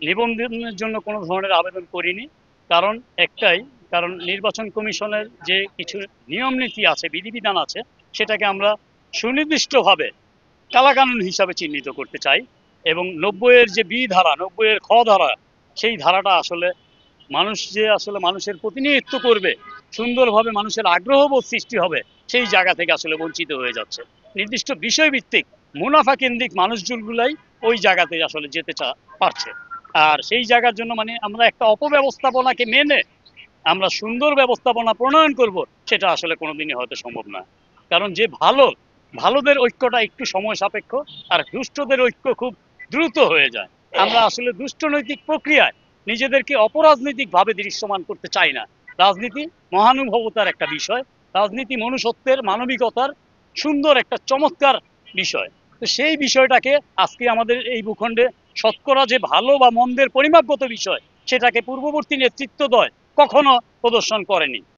নিবন্ধনের জন্য কোনো ধরনের আবেদন করিনি। কারণ একটাই, কারণ নির্বাচন কমিশনের যে কিছু নিয়ম নীতি আছে, বিধিবিধান আছে, সেটাকে আমরা সুনির্দিষ্টভাবে কালাকানুন হিসাবে চিহ্নিত করতে চাই। এবং ৯০-এর যে বি ধারা, ৯০-এর খ ধারা, সেই ধারাটা আসলে মানুষ যে আসলে মানুষের প্রতিনিধিত্ব করবে, সুন্দরভাবে মানুষের আগ্রহবোধ সৃষ্টি হবে, সেই জায়গা থেকে আসলে বঞ্চিত হয়ে যাচ্ছে। নির্দিষ্ট বিষয়ভিত্তিক মুনাফা কেন্দ্রিক মানুষজনগুলাই ওই জায়গাতে আসলে যেতে পারছে। আর সেই জায়গার জন্য মানে আমরা একটা অপব্যবস্থাপনাকে মেনে আমরা সুন্দর ব্যবস্থাপনা প্রণয়ন করব, সেটা আসলে কোনোদিনই হয়তো সম্ভব না। কারণ যে ভালোদের ঐক্যটা একটু সময় সাপেক্ষ, আর দুষ্টদের ঐক্য খুব দ্রুত হয়ে যায়। আমরা আসলে দুষ্ট নৈতিক প্রক্রিয়ায় নিজেদেরকে অপরাজনৈতিক ভাবে দৃশ্যমান করতে চাই না। রাজনীতি মহানুভবতার একটা বিষয়, রাজনীতি মনুষ্যত্বের, মানবিকতার সুন্দর একটা চমৎকার বিষয়। তো সেই বিষয়টাকে আজকে আমাদের এই ভূখণ্ডে শতকরা যে ভালো বা মন্দের পরিমাপগত বিষয়, সেটাকে পূর্ববর্তী নেতৃত্বদ্বয় কখনো প্রদর্শন করেনি।